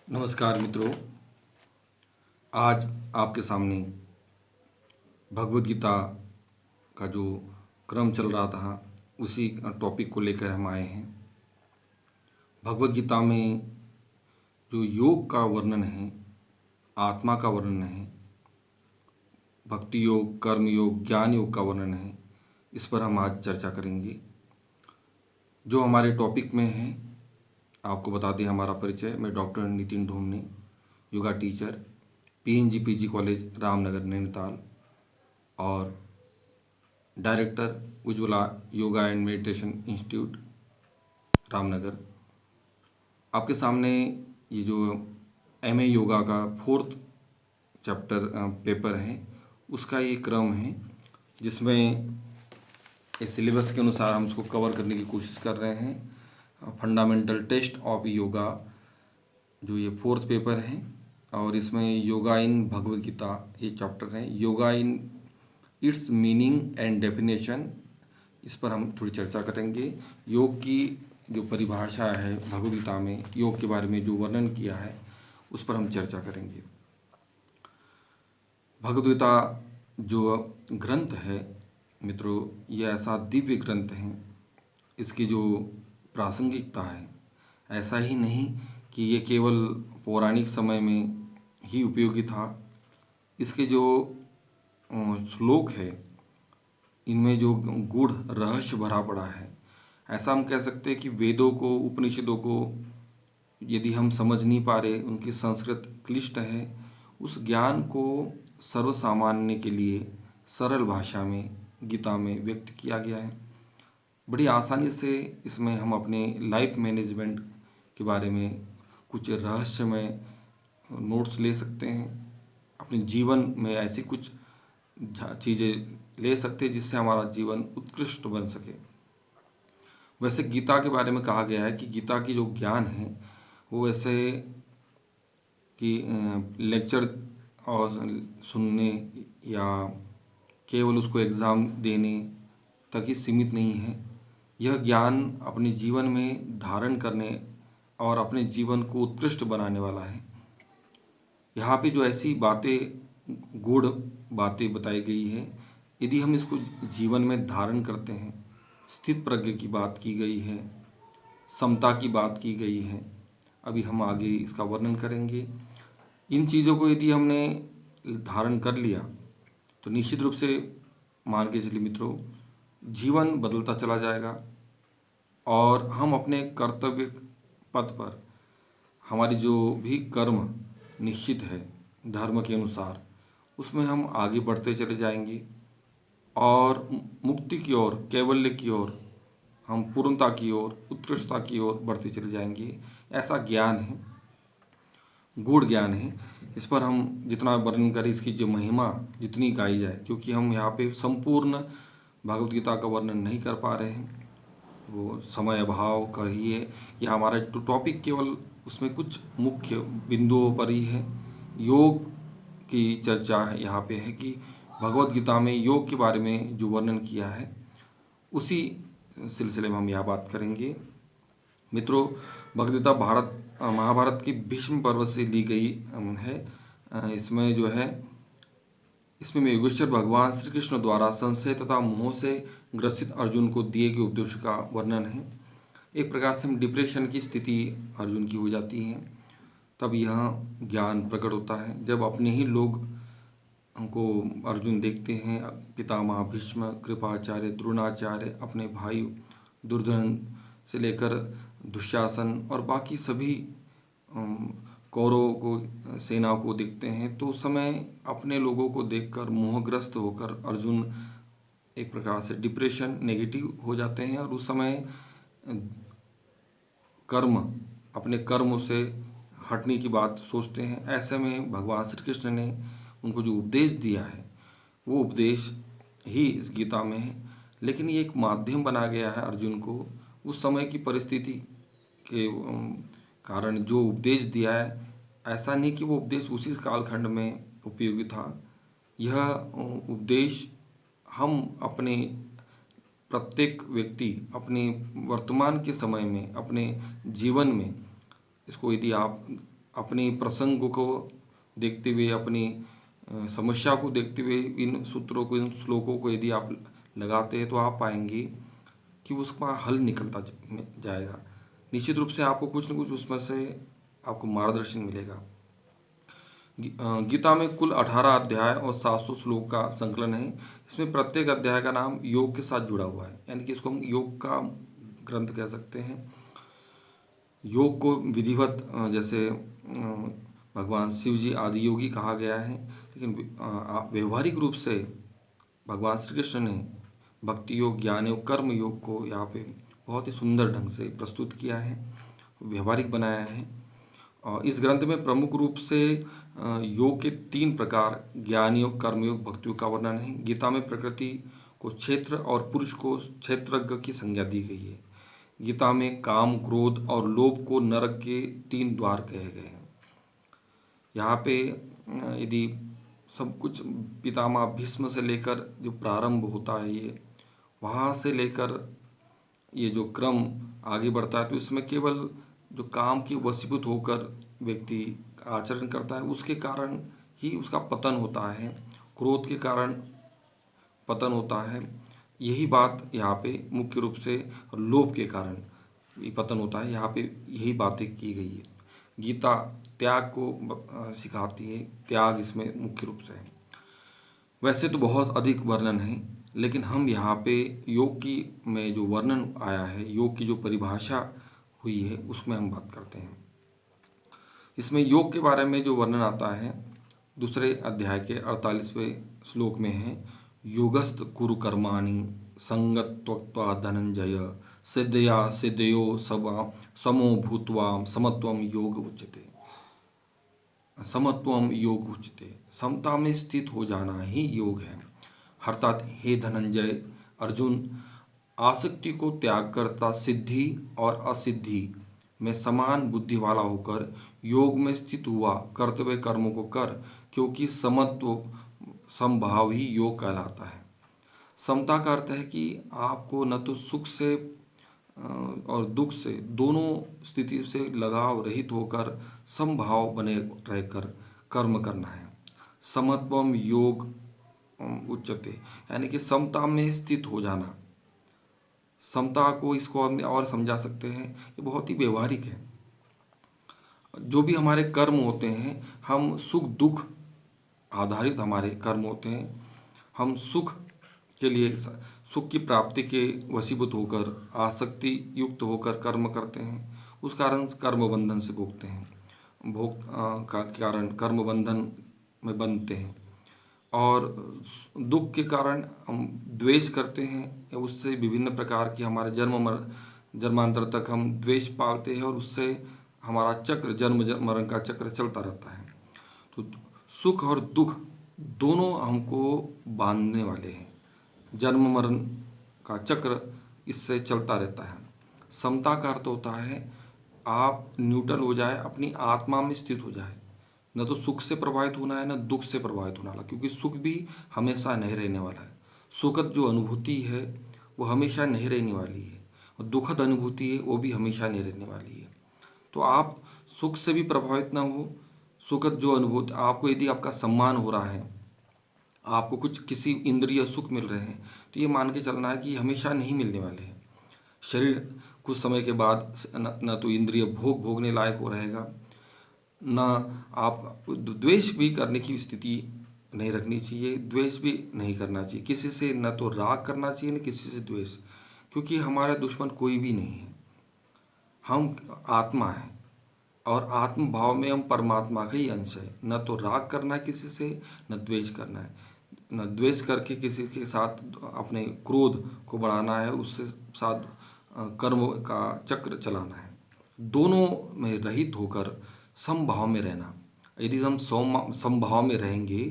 नमस्कार मित्रों। आज आपके सामने भगवद गीता का जो क्रम चल रहा था उसी टॉपिक को लेकर हम आए हैं। भगवद गीता में जो योग का वर्णन है, आत्मा का वर्णन है, भक्ति योग, कर्म योग, ज्ञान योग का वर्णन है, इस पर हम आज चर्चा करेंगे। जो हमारे टॉपिक में है, आपको बता दें हमारा परिचय। मैं doctor Nitin Dhomne, yoga teacher, PNG PG college Ramnagar Nainital और director Ujjwala yoga and meditation institute Ramnagar. आपके सामने ये जो एमए योगा का 4th चैप्टर पेपर है, उसका ये क्रम है जिसमें इस सिलेबस के अनुसार हम उसको कवर करने की कोशिश कर रहे हैं। फंडामेंटल टेस्ट ऑफ योगा जो ये 4th पेपर है, और इसमें योगा इन भगवद गीता ये चैप्टर है। Yoga in its meaning and definition, इस पर हम थोड़ी चर्चा करेंगे। योग की जो परिभाषा है भगवद गीता में, योग के बारे में जो वर्णन किया है उस पर हम चर्चा करेंगे। भगवद गीता जो ग्रंथ है मित्रों, ये ऐसा दिव्य ग्रंथ है, इसकी जो प्रासंगिकता है, ऐसा ही नहीं कि ये केवल पौराणिक समय में ही उपयोगी था। इसके जो श्लोक है, इनमें जो गूढ़ रहस्य भरा पड़ा है। ऐसा हम कह सकते हैं कि वेदों को, उपनिषदों को यदि हम समझ नहीं पा रहे, उनकी संस्कृत क्लिष्ट है, उस ज्ञान को सर्वसामान्य के लिए सरल भाषा में गीता में व्यक्त किया गया है। बड़ी आसानी से इसमें हम अपने लाइफ मैनेजमेंट के बारे में कुछ रहस्यमय नोट्स ले सकते हैं। अपने जीवन में ऐसी कुछ चीज़ें ले सकते हैं जिससे हमारा जीवन उत्कृष्ट बन सके। वैसे गीता के बारे में कहा गया है कि गीता की जो ज्ञान है वो ऐसे कि लेक्चर और सुनने या केवल उसको एग्ज़ाम देने तक ही सीमित नहीं है। यह ज्ञान अपने जीवन में धारण करने और अपने जीवन को उत्कृष्ट बनाने वाला है। यहाँ पे जो ऐसी बातें, गूढ़ बातें बताई गई है, यदि हम इसको जीवन में धारण करते हैं, स्थित प्रज्ञ की बात की गई है, समता की बात की गई है, अभी हम आगे इसका वर्णन करेंगे। इन चीज़ों को यदि हमने धारण कर लिया तो निश्चित रूप से मान के चलिए मित्रों, जीवन बदलता चला जाएगा और हम अपने कर्तव्य पथ पर, हमारी जो भी कर्म निश्चित है धर्म के अनुसार, उसमें हम आगे बढ़ते चले जाएंगे और मुक्ति की ओर, कैवल्य की ओर, हम पूर्णता की ओर, उत्कृष्टता की ओर बढ़ते चले जाएंगे। ऐसा ज्ञान है, गूढ़ ज्ञान है। इस पर हम जितना वर्णन करें, इसकी जो महिमा जितनी गाई जाए, क्योंकि हम यहाँ पे संपूर्ण भगवद गीता का वर्णन नहीं कर पा रहे हैं, वो समय अभाव कहिए या हमारा टॉपिक केवल उसमें कुछ मुख्य बिंदुओं पर ही है। योग की चर्चा यहाँ पे है कि भगवद गीता में योग के बारे में जो वर्णन किया है, उसी सिलसिले में हम यह बात करेंगे। मित्रों, भगवद गीता महाभारत की भीष्म पर्व से ली गई है। इसमें जो है, इसमें योगेश्वर भगवान श्री कृष्ण द्वारा संशय तथा मोह से ग्रसित अर्जुन को दिए गए उपदेश का वर्णन है। एक प्रकार से हम डिप्रेशन की स्थिति अर्जुन की हो जाती है, तब यह ज्ञान प्रकट होता है। जब अपने ही लोग हमको अर्जुन देखते हैं, पितामह भीष्म, कृपाचार्य, द्रोणाचार्य, अपने भाई दुर्योधन से लेकर दुशासन और बाकी सभी कौरवों को, सेना को देखते हैं, तो उस समय अपने लोगों को देखकर मोहग्रस्त होकर अर्जुन एक प्रकार से डिप्रेशन, नेगेटिव हो जाते हैं और उस समय कर्म, अपने कर्मों से हटने की बात सोचते हैं। ऐसे में भगवान श्री कृष्ण ने उनको जो उपदेश दिया है, वो उपदेश ही इस गीता में है, लेकिन ये एक माध्यम बना गया है अर्जुन को उस समय की परिस्थिति के कारण जो उपदेश दिया है। ऐसा नहीं कि वो उपदेश उसी कालखंड में उपयोगी था। यह उपदेश हम अपने प्रत्येक व्यक्ति अपने वर्तमान के समय में, अपने जीवन में इसको यदि आप अपनी प्रसंग को देखते हुए, अपनी समस्या को देखते हुए इन सूत्रों को, इन श्लोकों को यदि आप लगाते हैं तो आप पाएंगे कि उसका हल निकलता जाएगा। निश्चित रूप से आपको कुछ न कुछ उसमें से आपको मार्गदर्शन मिलेगा। गीता में कुल 18 अध्याय और 700 श्लोक का संकलन है। इसमें प्रत्येक अध्याय का नाम योग के साथ जुड़ा हुआ है, यानी कि इसको हम योग का ग्रंथ कह सकते हैं। योग को विधिवत जैसे भगवान शिव जी आदि योगी कहा गया है, लेकिन व्यवहारिक रूप से भगवान श्री कृष्ण ने भक्ति योग, ज्ञान योग, कर्म योग को यहाँ पे बहुत ही सुंदर ढंग से प्रस्तुत किया है, व्यवहारिक बनाया है। और इस ग्रंथ में प्रमुख रूप से योग के 3 प्रकार, ज्ञान योग, कर्म योग, भक्ति योग का वर्णन है। गीता में प्रकृति को क्षेत्र और पुरुष को क्षेत्रज्ञ की संज्ञा दी गई है। गीता में काम, क्रोध और लोभ को नरक के 3 द्वार कहे गए हैं। यहाँ पे यदि सब कुछ पितामह भीष्म से लेकर जो प्रारंभ होता है, ये वहाँ से लेकर ये जो क्रम आगे बढ़ता है, तो इसमें केवल जो काम के वशीभूत होकर व्यक्ति आचरण करता है उसके कारण ही उसका पतन होता है, क्रोध के कारण पतन होता है। यही बात यहाँ पे मुख्य रूप से लोभ के कारण ये पतन होता है, यहाँ पे यही बातें की गई है। गीता त्याग को सिखाती है, त्याग इसमें मुख्य रूप से है। वैसे तो बहुत अधिक वर्णन है, लेकिन हम यहाँ पे योग की में जो वर्णन आया है, योग की जो परिभाषा हुई है, उसमें हम बात करते हैं। इसमें योग के बारे में जो वर्णन आता है दूसरे अध्याय के 48वें श्लोक में है, योगस्त कुरु कर्माणि संगत्वक्त्वा धनंजय सिद्धया सिद्धयो समो भूत्वा समत्वम योग उच्यते। समत्वम योग उच्यते, समता में स्थित हो जाना ही योग है। अर्थात हे धनंजय, अर्जुन आसक्ति को त्याग करता सिद्धि और असिद्धि में समान बुद्धि वाला होकर योग में स्थित हुआ करते हुए कर्मों को कर, क्योंकि समत्व समभाव ही योग कहलाता है। समता का अर्थ है कि आपको न तो सुख से और दुख से दोनों स्थिति से लगाव रहित होकर समभाव बने रहकर कर्म करना है। समत्वम योग उच्यते, यानी कि समता में स्थित हो जाना। समता को इसको हम और समझा सकते हैं, ये बहुत ही व्यवहारिक है। जो भी हमारे कर्म होते हैं, हम सुख दुख आधारित हमारे कर्म होते हैं। हम सुख के लिए, सुख की प्राप्ति के वशीभूत होकर आसक्ति युक्त होकर कर्म करते हैं, उस कारण कर्म बंधन से भोगते हैं। भोग का कारण कर्म बंधन में बनते हैं। और दुख के कारण हम द्वेष करते हैं, उससे विभिन्न प्रकार की हमारे जन्मांतर तक हम द्वेष पालते हैं, और उससे हमारा चक्र, जन्म मरण का चक्र चलता रहता है। तो सुख और दुख दोनों हमको बांधने वाले हैं, जन्म मरण का चक्र इससे चलता रहता है। समता का अर्थ होता है आप न्यूट्रल हो जाए, अपनी आत्मा में स्थित हो जाए, न तो सुख से प्रभावित होना है न दुख से प्रभावित होना है, क्योंकि सुख भी हमेशा नहीं रहने वाला है। सुखद जो अनुभूति है वो हमेशा नहीं रहने वाली है, और दुखद अनुभूति है वो भी हमेशा नहीं रहने वाली है। तो आप सुख से भी प्रभावित ना हो। सुखद जो अनुभूति आपको, यदि आपका सम्मान हो रहा है, आपको कुछ किसी इंद्रिय सुख मिल रहे हैं, तो ये मान के चलना है कि हमेशा नहीं मिलने वाले हैं। शरीर कुछ समय के बाद न तो इंद्रिय भोग भोगने लायक हो रहेगा, न आप द्वेष भी करने की स्थिति नहीं रखनी चाहिए, द्वेष भी नहीं करना चाहिए किसी से, न तो राग करना चाहिए न किसी से द्वेष, क्योंकि हमारा दुश्मन कोई भी नहीं है। हम आत्मा है, और आत्म भाव में हम परमात्मा का ही अंश है। न तो राग करना है किसी से, न द्वेष करना है, न द्वेष करके किसी के साथ अपने क्रोध को बढ़ाना है, उससे साथ कर्म का चक्र चलाना है। दोनों में रहित होकर समभाव में रहना। यदि हम समभाव में रहेंगे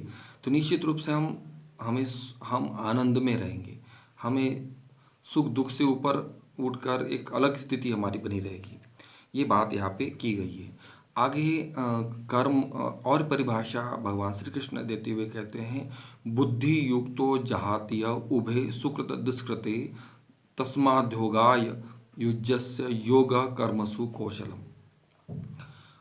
तो निश्चित रूप से हम आनंद में रहेंगे। हमें सुख दुख से ऊपर उठकर एक अलग स्थिति हमारी बनी रहेगी। ये बात यहाँ पे की गई है। आगे कर्म और परिभाषा भगवान श्री कृष्ण देते हुए कहते हैं, बुद्धि युक्तो जहातीय उभे सुकृत दुष्कृते तस्माद्योगाय युज्यस्य योग कर्मसु कौशलम।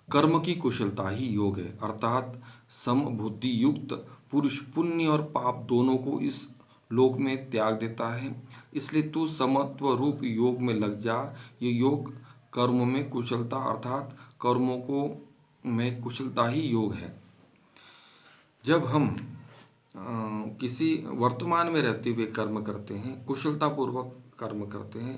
कर्म की कुशलता ही योग है, अर्थात समबुद्धि युक्त पुरुष पुण्य और पाप दोनों को इस लोक में त्याग देता है। इसलिए तू समत्व रूप योग में लग जा। ये योग कर्मों में कुशलता अर्थात कर्मों को में कुशलता ही योग है। जब हम किसी वर्तमान में रहते हुए कर्म करते हैं, कुशलतापूर्वक कर्म करते हैं,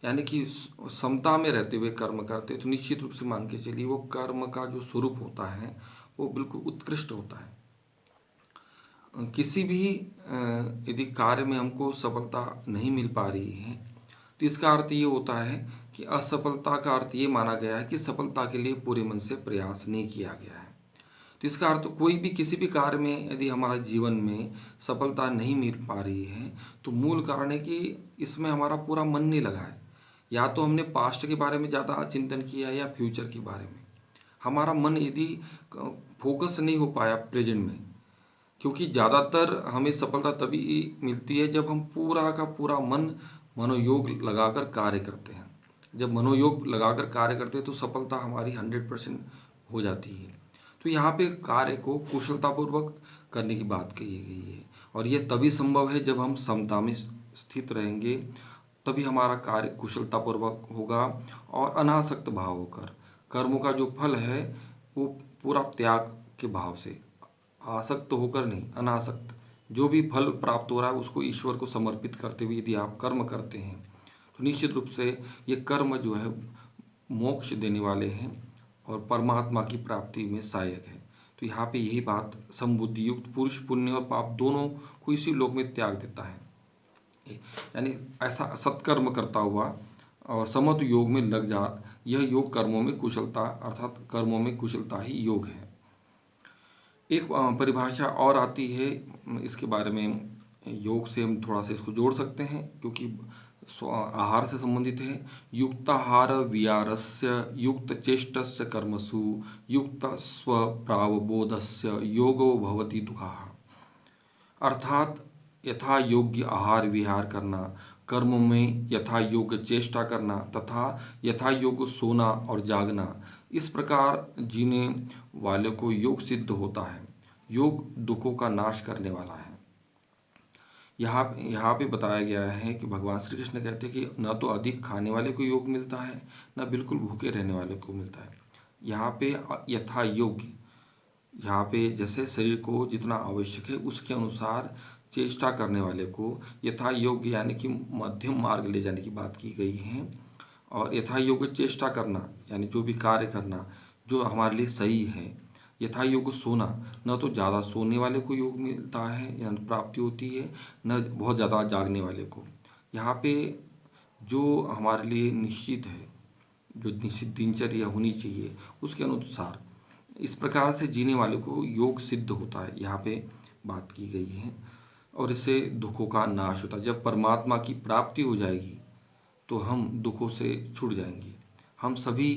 यानी कि समता में रहते हुए कर्म करते हैं, तो निश्चित रूप से मान के चलिए वो कर्म का जो स्वरूप होता है वो बिल्कुल उत्कृष्ट होता है। किसी भी यदि कार्य में हमको सफलता नहीं मिल पा रही है तो इसका अर्थ ये होता है कि असफलता का अर्थ ये माना गया है कि सफलता के लिए पूरे मन से प्रयास नहीं किया गया है। तो इसका अर्थ कोई भी किसी भी कार्य में यदि हमारे जीवन में सफलता नहीं मिल पा रही है तो मूल कारण है कि इसमें हमारा पूरा मन नहीं लगा है। या तो हमने पास्ट के बारे में ज़्यादा चिंतन किया या फ्यूचर के बारे में। हमारा मन यदि फोकस नहीं हो पाया प्रेजेंट में, क्योंकि ज़्यादातर हमें सफलता तभी मिलती है जब हम पूरा का पूरा मन मनोयोग लगाकर कार्य करते हैं। जब मनोयोग लगाकर कार्य करते हैं तो सफलता हमारी 100% हो जाती है। तो यहाँ पे कार्य को कुशलतापूर्वक करने की बात कही गई है और यह तभी संभव है जब हम समता में स्थित रहेंगे, तभी हमारा कार्य कुशलतापूर्वक होगा और अनासक्त भाव होकर। कर्मों का जो फल है वो पूरा त्याग के भाव से, आसक्त होकर नहीं, अनासक्त। जो भी फल प्राप्त हो रहा है उसको ईश्वर को समर्पित करते हुए यदि आप कर्म करते हैं तो निश्चित रूप से ये कर्म जो है मोक्ष देने वाले हैं और परमात्मा की प्राप्ति में सहायक है। तो यहाँ पे यही बात, समबुद्धि युक्त पुरुष पुण्य और पाप दोनों को इसी लोक में त्याग देता है, यानी ऐसा सत्कर्म करता हुआ और समत्व योग में लग जा। यह योग कर्मों में कुशलता अर्थात कर्मों में कुशलता ही योग है। एक परिभाषा और आती है इसके बारे में, योग से हम थोड़ा सा इसको जोड़ सकते हैं क्योंकि आहार से संबंधित है। युक्ताहार विहारस्य युक्त चेष्टस्य कर्मसु युक्त स्वप्रावबोधस्य योगो भवति दुःखः। अर्थात यथा योग्य आहार विहार करना, कर्मों में यथा योग्य चेष्टा करना तथा यथा योग्य सोना और जागना, इस प्रकार जीने वाले को योग सिद्ध होता है। योग दुखों का नाश करने वाला है। यहाँ पे बताया गया है कि भगवान श्री कृष्ण कहते हैं कि न तो अधिक खाने वाले को योग मिलता है, न बिल्कुल भूखे रहने वाले को मिलता है। यहाँ पे यथा योग्य, यहाँ पे जैसे शरीर को जितना आवश्यक है उसके अनुसार चेष्टा करने वाले को यथा योग्य यानी कि मध्यम मार्ग ले जाने की बात की गई है। और यथा योग्य चेष्टा करना यानी जो भी कार्य करना जो हमारे लिए सही है। यथा योग्य सोना, न तो ज़्यादा सोने वाले को योग मिलता है या प्राप्ति होती है, न बहुत ज़्यादा जागने वाले को। यहाँ पे जो हमारे लिए निश्चित है, जो निश्चित दिनचर्या होनी चाहिए उसके अनुसार इस प्रकार से जीने वाले को योग सिद्ध होता है, यहाँ पे बात की गई है। और इससे दुखों का नाश होता है। जब परमात्मा की प्राप्ति हो जाएगी तो हम दुखों से छूट जाएंगे। हम सभी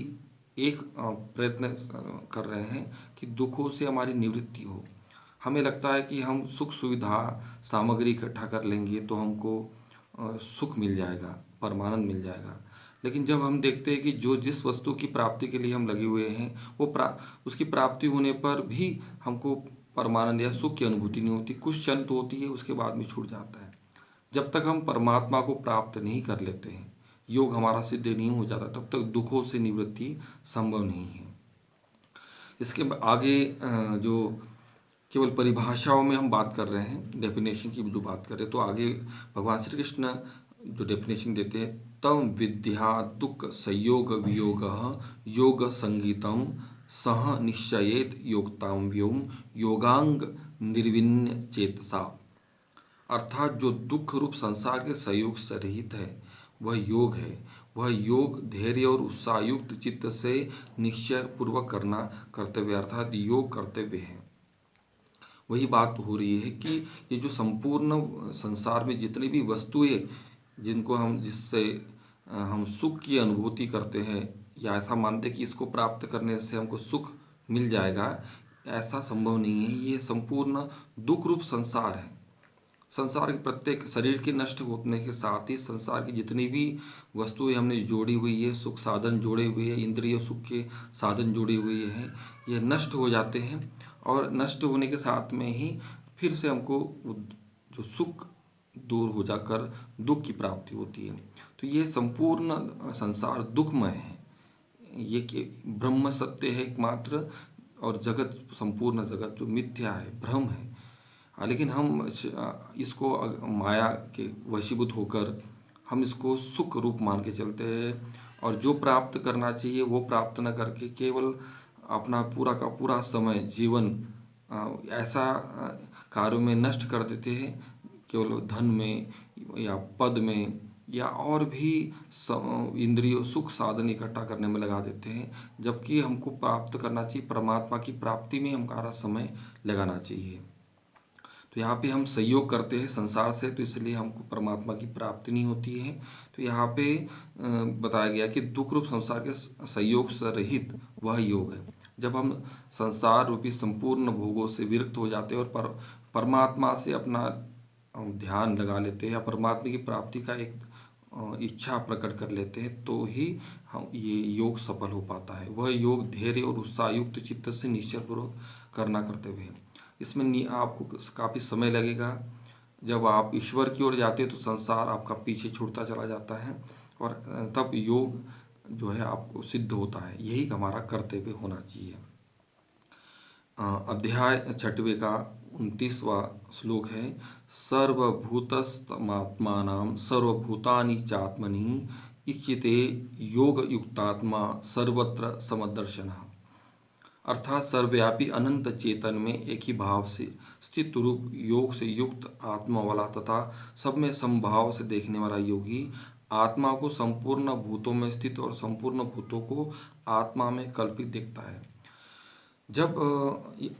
एक प्रयत्न कर रहे हैं कि दुखों से हमारी निवृत्ति हो। हमें लगता है कि हम सुख सुविधा सामग्री इकट्ठा कर लेंगे तो हमको सुख मिल जाएगा, परमानंद मिल जाएगा। लेकिन जब हम देखते हैं कि जो जिस वस्तु की प्राप्ति के लिए हम लगे हुए हैं वो उसकी प्राप्ति होने पर भी हमको परमानंद या सुख की अनुभूति नहीं होती। कुछ क्षण तो होती है, उसके बाद में छूट जाता है। जब तक हम परमात्मा को प्राप्त नहीं कर लेते हैं, योग हमारा सिद्ध नहीं हो जाता, तब तक दुखों से निवृत्ति संभव नहीं है। इसके आगे जो केवल परिभाषाओं में हम बात कर रहे हैं, डेफिनेशन की जो बात कर रहे हैं, तो आगे भगवान श्री कृष्ण जो डेफिनेशन देते हैं, तम विद्या दुख संयोग वियोग योग संगीतम सह निश्चयेत योगताम व्योम योगांग निर्विण्य चेतसा। अर्थात जो दुख रूप संसार के सहयोग से रहित है वह योग है। वह योग धैर्य और उत्साहयुक्त चित्त से निश्चय पूर्वक करना कर्तव्य अर्थात योग कर्तव्य है। वही बात हो रही है कि ये जो संपूर्ण संसार में जितनी भी वस्तुएं जिनको हम जिससे हम सुख की अनुभूति करते हैं या ऐसा मानते हैं कि इसको प्राप्त करने से हमको सुख मिल जाएगा, ऐसा संभव नहीं है। ये संपूर्ण दुख रूप संसार है। संसार के प्रत्येक शरीर के नष्ट होने के साथ ही संसार की जितनी भी वस्तुएं हमने जोड़ी हुई है, सुख साधन जोड़े हुए हैं, इंद्रिय सुख के साधन जोड़े हुए हैं, ये नष्ट हो जाते हैं। और नष्ट होने के साथ में ही फिर से हमको जो सुख दूर हो जाकर दुख की प्राप्ति होती है। तो ये संपूर्ण संसार दुखमय है। ये कि ब्रह्म सत्य है एकमात्र, और जगत, संपूर्ण जगत जो मिथ्या है, भ्रम है। लेकिन हम इसको माया के वशीभूत होकर हम इसको सुख रूप मान के चलते हैं, और जो प्राप्त करना चाहिए वो प्राप्त न करके केवल अपना पूरा का पूरा समय जीवन ऐसा कार्यों में नष्ट कर देते हैं, केवल धन में या पद में या और भी इंद्रियों सुख साधन इकट्ठा करने में लगा देते हैं, जबकि हमको प्राप्त करना चाहिए परमात्मा की प्राप्ति में हमारा समय लगाना चाहिए। तो यहाँ पे हम संयोग करते हैं संसार से, तो इसलिए हमको परमात्मा की प्राप्ति नहीं होती है। तो यहाँ पे बताया गया कि दुख रूप संसार के संयोग से रहित वह योग है। जब हम संसार रूपी संपूर्ण भोगों से विरक्त हो जाते हैं और परमात्मा से अपना ध्यान लगा लेते हैं या परमात्मा की प्राप्ति का एक इच्छा प्रकट कर लेते हैं, तो ही हम ये योग सफल हो पाता है। वह योग धैर्य और उत्साहयुक्त चित्त से निश्चयपूर्वक करना कर्तव्य है। इसमें आपको काफ़ी समय लगेगा। जब आप ईश्वर की ओर जाते हैं तो संसार आपका पीछे छूटता चला जाता है, और तब योग जो है आपको सिद्ध होता है। यही हमारा कर्तव्य होना चाहिए। अध्याय 6वें का 29वां श्लोक है, सर्वभूतस्तमात्मानां सर्वभूतानि चात्मनि इच्छिते योग युक्तात्मा सर्वत्र समदर्शनः। अर्थात सर्वव्यापी अनंत चेतन में एक ही भाव से स्थित रूप योग से युक्त आत्मा वाला तथा सब में समभाव से देखने वाला योगी आत्मा को संपूर्ण भूतों में स्थित और संपूर्ण भूतों को आत्मा में कल्पित देखता है। जब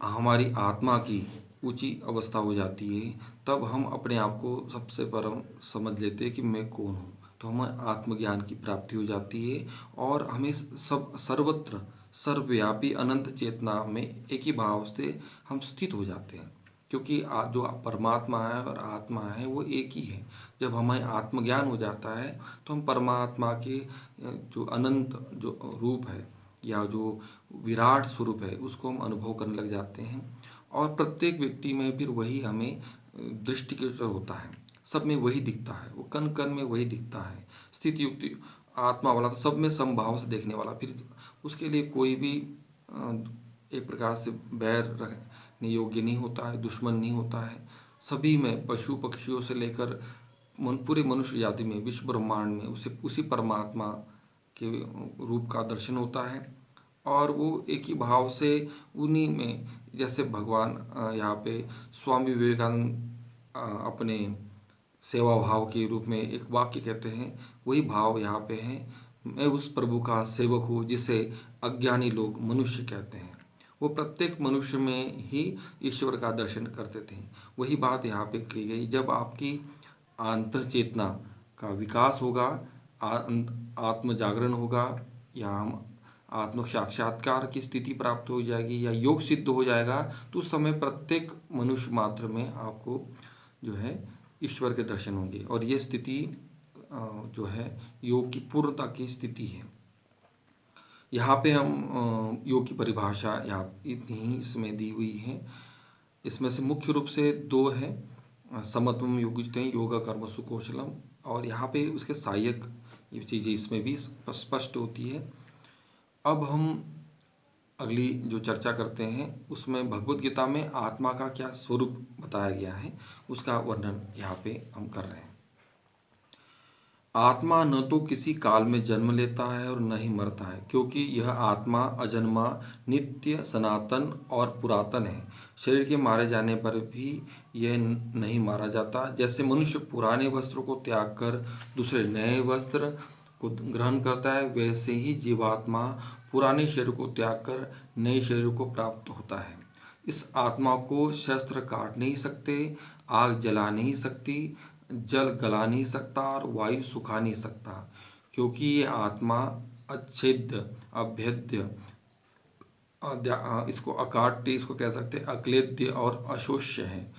हमारी आत्मा की ऊंची अवस्था हो जाती है, तब हम अपने आप को सबसे परम समझ लेते हैं कि मैं कौन हूँ। तो हमें आत्मज्ञान की प्राप्ति हो जाती है, और हमें सब सर्वत्र सर्वव्यापी अनंत चेतना में एक ही भाव से हम स्थित हो जाते हैं, क्योंकि जो परमात्मा है और आत्मा है वो एक ही है। जब हमें आत्मज्ञान हो जाता है तो हम परमात्मा के जो अनंत जो रूप है या जो विराट स्वरूप है उसको हम अनुभव करने लग जाते हैं, और प्रत्येक व्यक्ति में फिर वही हमें दृष्टिगोचर होता है। सब में वही दिखता है, वो कण कण में वही दिखता है। स्थिति युक्ति आत्मा वाला तो सब में समभाव से देखने वाला, फिर उसके लिए कोई भी एक प्रकार से बैर रखने योग्य नहीं होता है, दुश्मन नहीं होता है। सभी में पशु पक्षियों से लेकर पूरे मनुष्य जाति में विश्व ब्रह्मांड में उसी परमात्मा के रूप का दर्शन होता है, और वो एक ही भाव से उन्हीं में, जैसे भगवान यहाँ पे स्वामी विवेकानंद अपने सेवा भाव के रूप में एक वाक्य कहते हैं, वही भाव यहाँ पे है, मैं उस प्रभु का सेवक हूँ जिसे अज्ञानी लोग मनुष्य कहते हैं। वो प्रत्येक मनुष्य में ही ईश्वर का दर्शन करते थे। वही बात यहाँ पे कही गई, जब आपकी आंतर चेतना का विकास होगा, आत्म जागरण होगा, या हम आत्म साक्षात्कार की स्थिति प्राप्त हो जाएगी या योग सिद्ध हो जाएगा, तो उस समय प्रत्येक मनुष्य मात्र में आपको जो है ईश्वर के दर्शन होंगे। और ये स्थिति जो है योग की पूर्णता की स्थिति है। यहाँ पे हम योग की परिभाषा यहाँ इतनी ही इसमें दी हुई है। इसमें से मुख्य रूप से दो है, समत्वम योगित योगा कर्म सुकौशलम, और यहाँ पे उसके सहायक ये चीज़ें इसमें भी स्पष्ट होती है। अब हम अगली जो चर्चा करते हैं उसमें भगवत गीता में आत्मा का क्या स्वरूप बताया गया है, उसका वर्णन यहाँ पे हम कर रहे हैं। आत्मा न तो किसी काल में जन्म लेता है और न ही मरता है, क्योंकि यह आत्मा अजन्मा, नित्य, सनातन और पुरातन है। शरीर के मारे जाने पर भी यह नहीं मारा जाता। जैसे मनुष्य पुराने वस्त्रों को त्याग कर दूसरे नए वस्त्र को ग्रहण करता है, वैसे ही जीवात्मा पुराने शरीर को त्याग कर नए शरीर को प्राप्त होता है। इस आत्मा को शस्त्र काट नहीं सकते, आग जला नहीं सकती, जल गला नहीं सकता और वायु सुखा नहीं सकता, क्योंकि ये आत्मा अच्छेद्य, अभेद्य, इसको अकाट्य, इसको कह सकते हैं अक्लेद्य और अशोष्य है।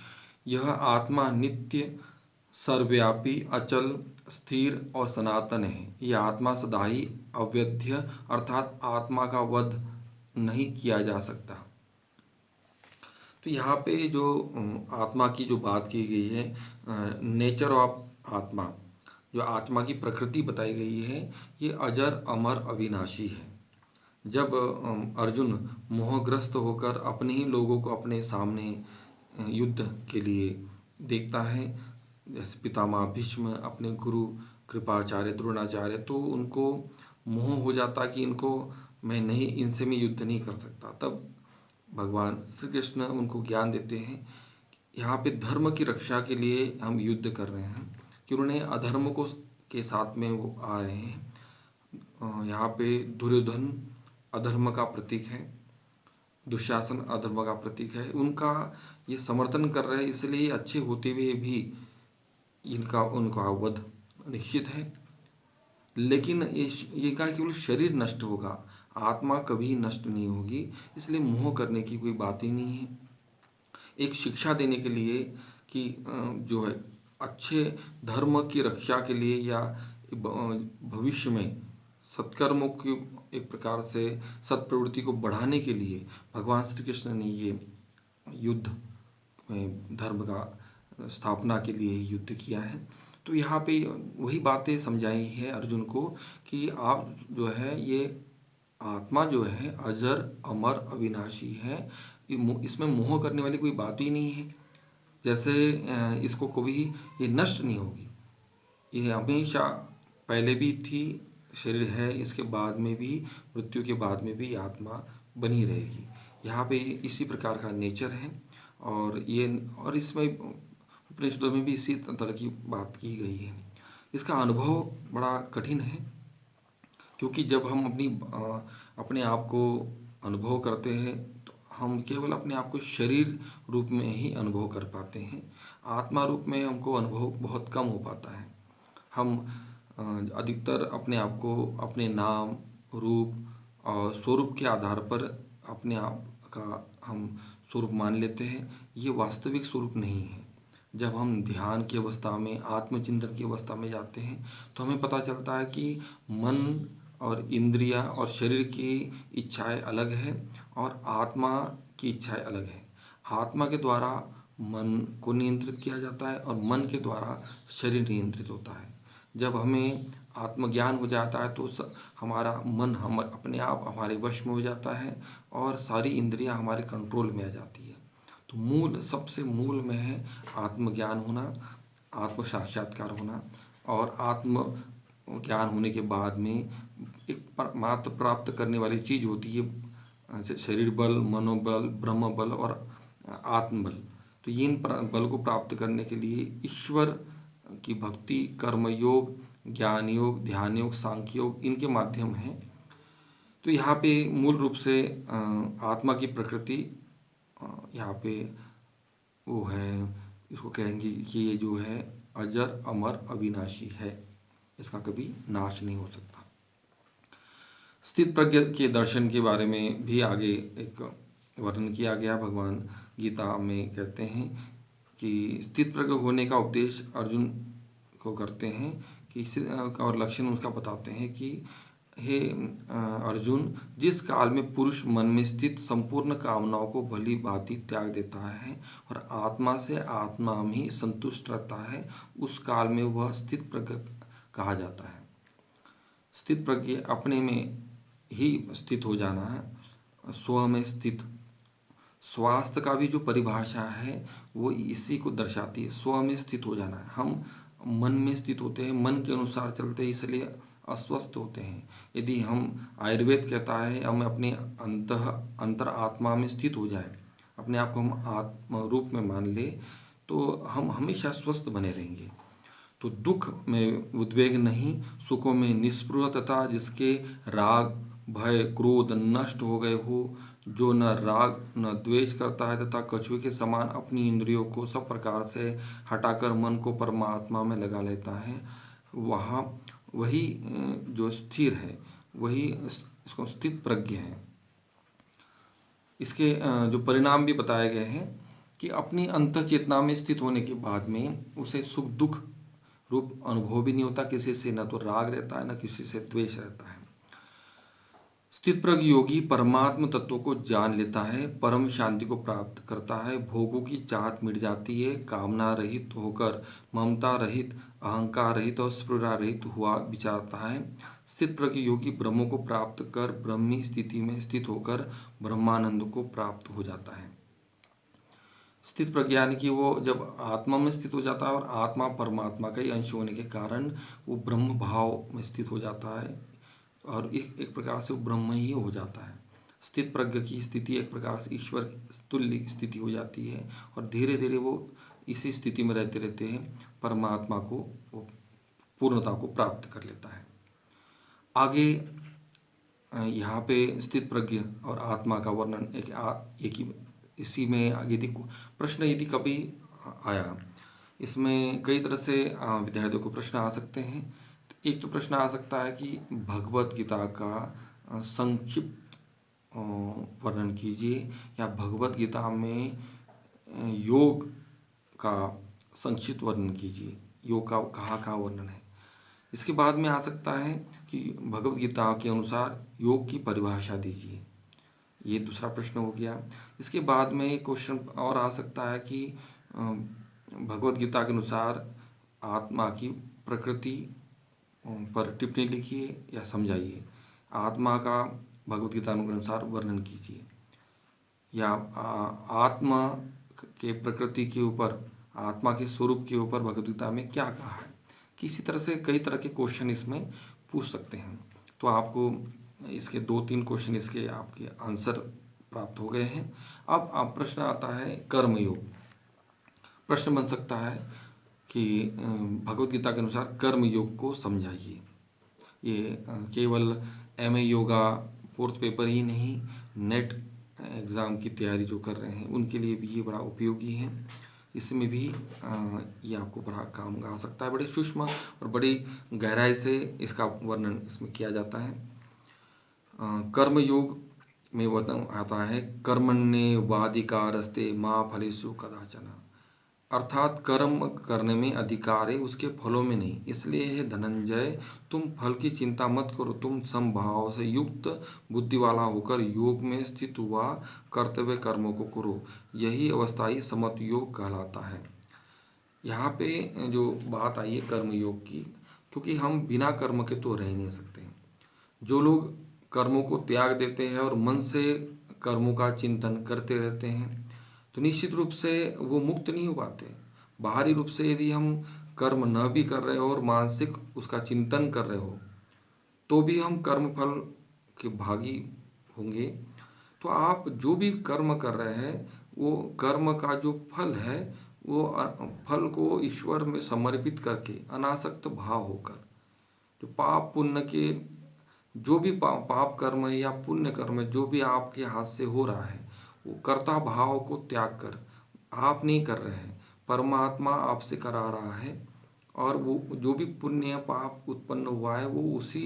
यह आत्मा नित्य, सर्वव्यापी, अचल, स्थिर और सनातन है। यह आत्मा सदा ही अवध्य अर्थात आत्मा का वध नहीं किया जा सकता। तो यहाँ पे जो आत्मा की जो बात की गई है, नेचर ऑफ आत्मा, जो आत्मा की प्रकृति बताई गई है, ये अजर अमर अविनाशी है। जब अर्जुन मोहग्रस्त होकर अपने ही लोगों को अपने सामने युद्ध के लिए देखता है, जैसे पितामह भीष्म, अपने गुरु कृपाचार्य द्रोणाचार्य, तो उनको मोह हो जाता कि इनको मैं नहीं, इनसे मैं युद्ध नहीं कर सकता। तब भगवान श्री कृष्ण उनको ज्ञान देते हैं, यहाँ पे धर्म की रक्षा के लिए हम युद्ध कर रहे हैं, कि उन्होंने अधर्म को के साथ में वो आ रहे हैं। यहाँ पे दुर्योधन अधर्म का प्रतीक है, दुशासन अधर्म का प्रतीक है, उनका ये समर्थन कर रहे हैं, इसलिए अच्छे होते हुए भी इनका उनका वध निश्चित है। लेकिन ये का केवल शरीर नष्ट होगा, आत्मा कभी नष्ट नहीं होगी, इसलिए मोह करने की कोई बात ही नहीं है। एक शिक्षा देने के लिए कि जो है अच्छे धर्म की रक्षा के लिए या भविष्य में सत्कर्मों की एक प्रकार से सत्प्रवृत्ति को बढ़ाने के लिए भगवान श्री कृष्ण ने ये युद्ध में धर्म का स्थापना के लिए युद्ध किया है। तो यहाँ पे वही बातें समझाई है अर्जुन को कि आप जो है ये आत्मा जो है अजर अमर अविनाशी है, इसमें मोह करने वाली कोई बात ही नहीं है। जैसे इसको कभी ये नष्ट नहीं होगी, ये हमेशा पहले भी थी, शरीर है, इसके बाद में भी, मृत्यु के बाद में भी आत्मा बनी रहेगी। यहाँ पे इसी प्रकार का नेचर है, और ये और इसमें उपनिषदों में भी इसी तरह की बात की गई है। इसका अनुभव बड़ा कठिन है, क्योंकि जब हम अपने आप को अनुभव करते हैं तो हम केवल अपने आप को शरीर रूप में ही अनुभव कर पाते हैं, आत्मा रूप में हमको अनुभव बहुत कम हो पाता है। हम अधिकतर अपने आप को अपने नाम, रूप और स्वरूप के आधार पर अपने आप का हम स्वरूप मान लेते हैं, ये वास्तविक स्वरूप नहीं है। जब हम ध्यान की अवस्था में, आत्मचिंतन की अवस्था में जाते हैं तो हमें पता चलता है कि मन और इंद्रिया और शरीर की इच्छाएं अलग है और आत्मा की इच्छाएं अलग है। आत्मा के द्वारा मन को नियंत्रित किया जाता है और मन के द्वारा शरीर नियंत्रित होता है। जब हमें आत्मज्ञान हो जाता है तो हमारा मन हम अपने आप हमारे वश में हो जाता है और सारी इंद्रियां हमारे कंट्रोल में आ जाती है। तो मूल, सबसे मूल में है आत्मज्ञान होना, आत्म साक्षात्कार होना, और आत्म ज्ञान होने के बाद में एक परमात्म प्राप्त करने वाली चीज़ होती है, शरीर बल, मनोबल, ब्रह्म बल और आत्मबल। तो इन बल को प्राप्त करने के लिए ईश्वर की भक्ति, कर्म योग, ज्ञान योग, ध्यान योग, सांख्य योग, इनके माध्यम हैं। तो यहाँ पे मूल रूप से आत्मा की प्रकृति यहाँ पे वो है, इसको कहेंगे कि ये जो है अजर अमर अविनाशी है, इसका कभी नाश नहीं हो सकता। स्थित प्रज्ञ के दर्शन के बारे में भी आगे एक वर्णन किया गया। भगवान गीता में कहते हैं कि स्थित प्रज्ञ होने का उपदेश अर्जुन को करते हैं कि और लक्षण उसका बताते हैं कि हे अर्जुन, जिस काल में पुरुष मन में स्थित संपूर्ण कामनाओं को भली भांति त्याग देता है और आत्मा से आत्मा में ही संतुष्ट रहता है, उस काल में वह स्थित प्रज्ञ कहा जाता है। स्थित प्रज्ञ अपने में ही स्थित हो जाना है, स्व में स्थित। स्वास्थ्य का भी जो परिभाषा है वो इसी को दर्शाती है, स्व में स्थित हो जाना है। हम मन में स्थित होते हैं, मन के अनुसार चलते हैं, इसलिए अस्वस्थ होते हैं। यदि हम, आयुर्वेद कहता है, हम अपने अंतर आत्मा में स्थित हो जाए, अपने आप को हम आत्म रूप में मान ले, तो हम हमेशा स्वस्थ बने रहेंगे। तो दुख में उद्वेग नहीं, सुखों में निस्पृह, तथा जिसके राग, भय, क्रोध नष्ट हो गए हो, जो न राग न द्वेष करता है तथा कछुए के समान अपनी इंद्रियों को सब प्रकार से हटाकर मन को परमात्मा में लगा लेता है, वहाँ वही जो स्थिर है, वही इसको स्थित प्रज्ञ है। इसके जो परिणाम भी बताए गए हैं कि अपनी अंतः चेतना में स्थित होने के बाद में उसे सुख दुख रूप अनुभव भी नहीं होता, किसी से न तो राग रहता है न किसी से द्वेष रहता है। स्थित प्रज्ञ योगी परमात्म तत्व को जान लेता है, परम शांति को प्राप्त करता है, भोगों की चाहत मिट जाती है, कामना रहित होकर ममता रहित, अहंकार रहित और स्पृहा रहित हुआ विचारता है। स्थित प्रज्ञ योगी ब्रह्म को प्राप्त कर ब्रह्मी स्थिति में स्थित होकर ब्रह्मानंद को प्राप्त हो जाता है। स्थित प्रज्ञान की वो जब आत्मा में स्थित हो जाता है और आत्मा परमात्मा का ही अंश होने के कारण वो ब्रह्म भाव में स्थित हो जाता है और एक प्रकार से वो ब्रह्म ही हो जाता है। स्थित प्रज्ञ की स्थिति एक प्रकार से ईश्वर तुल्य स्थिति हो जाती है और धीरे धीरे वो इसी स्थिति में रहते रहते हैं परमात्मा को वो पूर्णता को प्राप्त कर लेता है। आगे यहाँ पे स्थित प्रज्ञ और आत्मा का वर्णन एक ही इसी में यदि प्रश्न यदि कभी आया, इसमें कई तरह से विद्यार्थियों को प्रश्न आ सकते हैं। एक तो प्रश्न आ सकता है कि भगवत गीता का संक्षिप्त वर्णन कीजिए या भगवत गीता में योग का संक्षिप्त वर्णन कीजिए, योग का कहाँ वर्णन है। इसके बाद में आ सकता है कि भगवत गीता के अनुसार योग की परिभाषा दीजिए, ये दूसरा प्रश्न हो गया। इसके बाद में एक क्वेश्चन और आ सकता है कि भगवत गीता के अनुसार आत्मा की प्रकृति पर टिप्पणी लिखिए या समझाइए, आत्मा का भगवत गीता के अनुसार वर्णन कीजिए, या आत्मा के प्रकृति के ऊपर, आत्मा के स्वरूप के ऊपर भगवत गीता में क्या कहा है। किसी तरह से कई तरह के क्वेश्चन इसमें पूछ सकते हैं। तो आपको इसके 2-3 क्वेश्चन इसके आपके आंसर प्राप्त हो गए हैं। अब आप प्रश्न आता है कर्मयोग। प्रश्न बन सकता है कि भगवत गीता के अनुसार कर्म योग को समझाइए। ये केवल एमए योगा 4th पेपर ही नहीं, नेट एग्ज़ाम की तैयारी जो कर रहे हैं उनके लिए भी ये बड़ा उपयोगी है। इसमें भी ये आपको बड़ा काम आ सकता है। बड़े सूक्ष्म और बड़ी गहराई से इसका वर्णन इसमें किया जाता है। कर्म योग में आता है कर्मण्येवाधिकारस्ते मा फलेषु कदाचन, अर्थात कर्म करने में अधिकार है, उसके फलों में नहीं। इसलिए है धनंजय, तुम फल की चिंता मत करो, तुम समभाव से युक्त बुद्धि वाला होकर योग में स्थित हुआ कर्तव्य कर्मों को करो, यही अवस्था ही समत योग कहलाता है। यहाँ पे जो बात आई है कर्म योग की, क्योंकि हम बिना कर्म के तो रह नहीं सकते। जो लोग कर्मों को त्याग देते हैं और मन से कर्मों का चिंतन करते रहते हैं तो निश्चित रूप से वो मुक्त नहीं हो पाते। बाहरी रूप से यदि हम कर्म न भी कर रहे हो और मानसिक उसका चिंतन कर रहे हो तो भी हम कर्म फल के भागी होंगे। तो आप जो भी कर्म कर रहे हैं वो कर्म का जो फल है वो फल को ईश्वर में समर्पित करके अनासक्त भाव होकर, जो पाप पुण्य के जो भी पाप कर्म है या पुण्य कर्म है जो भी आपके हाथ से हो रहा है वो कर्ता भाव को त्याग कर, आप नहीं कर रहे हैं, परमात्मा आपसे करा रहा है। और वो जो भी पुण्य पाप उत्पन्न हुआ है वो उसी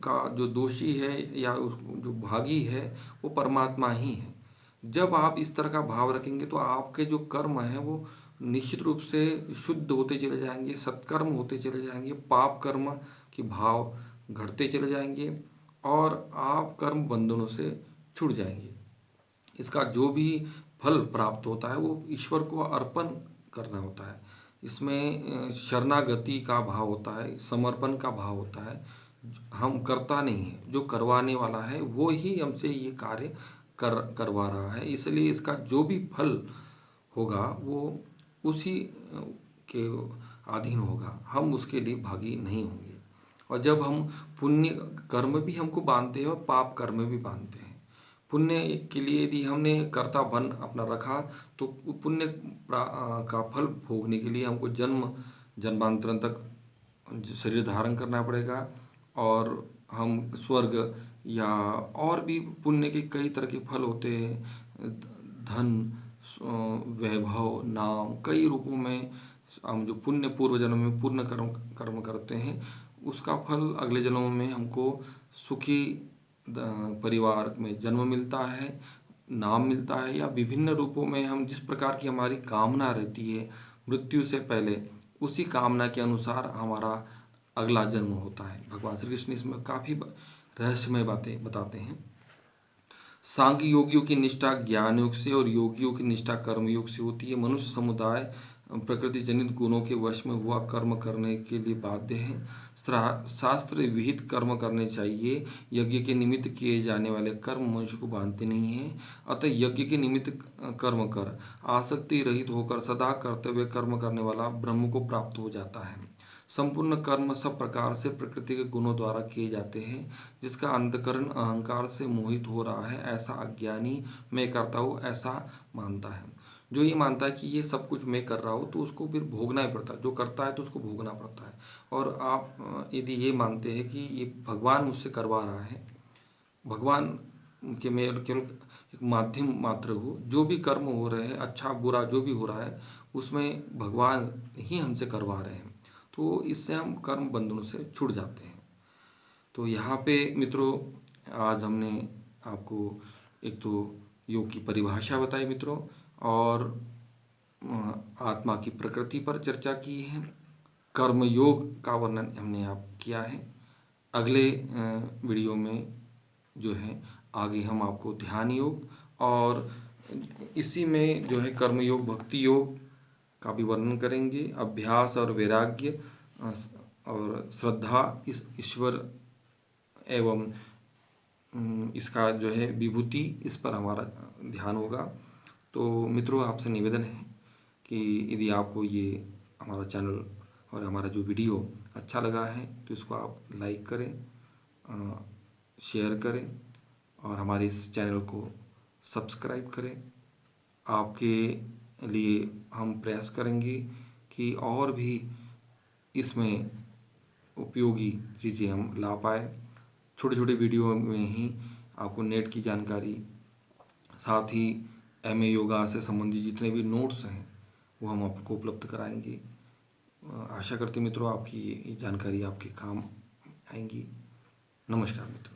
का जो दोषी है या जो भागी है वो परमात्मा ही है। जब आप इस तरह का भाव रखेंगे तो आपके जो कर्म हैं वो निश्चित रूप से शुद्ध होते चले जाएंगे, सत्कर्म होते चले जाएंगे, पाप कर्म के भाव घटते चले जाएंगे और आप कर्म बंधनों से छूट जाएंगे। इसका जो भी फल प्राप्त होता है वो ईश्वर को अर्पण करना होता है। इसमें शरणागति का भाव होता है, समर्पण का भाव होता है। हम करता नहीं है, जो करवाने वाला है वो ही हमसे ये कार्य करवा रहा है। इसलिए इसका जो भी फल होगा वो उसी के अधीन होगा, हम उसके लिए भागी नहीं होंगे। और जब हम पुण्य कर्म भी हमको बांधते हैं और पाप कर्म भी बांधते हैं। पुण्य के लिए यदि हमने कर्ता बन अपना रखा तो पुण्य का फल भोगने के लिए हमको जन्मांतरण तक शरीर धारण करना पड़ेगा और हम स्वर्ग या और भी पुण्य के कई तरह के फल होते हैं, धन, वैभव, नाम, कई रूपों में हम जो पुण्य पूर्व जन्म में पुण्य कर्म करते हैं उसका फल अगले जन्मों में हमको सुखी परिवार में जन्म मिलता है नाम मिलता है, या विभिन्न रूपों में हम जिस प्रकार की हमारी कामना रहती है मृत्यु से पहले, उसी कामना के अनुसार हमारा अगला जन्म होता है। भगवान श्री कृष्ण इसमें काफ़ी रहस्यमय बातें बताते हैं। सांख्य योगियों की निष्ठा ज्ञान योग से और योगियों की निष्ठा कर्म योग से होती है। मनुष्य समुदाय प्रकृति जनित गुणों के वश में हुआ कर्म करने के लिए बाध्य है। शास्त्र विहित कर्म करने चाहिए। यज्ञ के निमित्त किए जाने वाले कर्म मनुष्य को बांधते नहीं हैं, अतः यज्ञ के निमित्त कर्म कर आसक्ति रहित होकर सदा कर्तव्य कर्म करने वाला ब्रह्म को प्राप्त हो जाता है। संपूर्ण कर्म सब प्रकार से प्रकृति के गुणों द्वारा किए जाते हैं। जिसका अंतकरण अहंकार से मोहित हो रहा है, ऐसा अज्ञानी मैं करता हूँ ऐसा मानता है। जो ये मानता है कि ये सब कुछ मैं कर रहा हूँ, तो उसको फिर भोगना ही पड़ता है। जो करता है तो उसको भोगना पड़ता है। और आप यदि ये मानते हैं कि ये भगवान मुझसे करवा रहा है, भगवान के मैं केवल एक माध्यम मात्र हूँ, जो भी कर्म हो रहे हैं अच्छा बुरा जो भी हो रहा है उसमें भगवान ही हमसे करवा रहे हैं, तो इससे हम कर्म बंधनों से छूट जाते हैं। तो यहाँ पे मित्रों आज हमने आपको एक तो योग की परिभाषा बताई मित्रों, और आत्मा की प्रकृति पर चर्चा की है। कर्म योग का वर्णन हमने आप किया है। अगले वीडियो में जो है आगे हम आपको ध्यान योग और इसी में जो है कर्म योग भक्ति योग का भी वर्णन करेंगे। अभ्यास और वैराग्य और श्रद्धा इस ईश्वर एवं इसका जो है विभूति, इस पर हमारा ध्यान होगा। तो मित्रों आपसे निवेदन है कि यदि आपको ये हमारा चैनल और हमारा जो वीडियो अच्छा लगा है तो इसको आप लाइक करें, शेयर करें और हमारे इस चैनल को सब्सक्राइब करें। आपके लिए हम प्रयास करेंगे कि और भी इसमें उपयोगी चीज़ें हम ला पाए। छोटे छोटे वीडियो में ही आपको नेट की जानकारी, साथ ही एमए योगा से संबंधित जितने भी नोट्स हैं वो हम आपको उपलब्ध कराएंगे। आशा करते मित्रों आपकी ये जानकारी आपके काम आएंगी। नमस्कार मित्रों।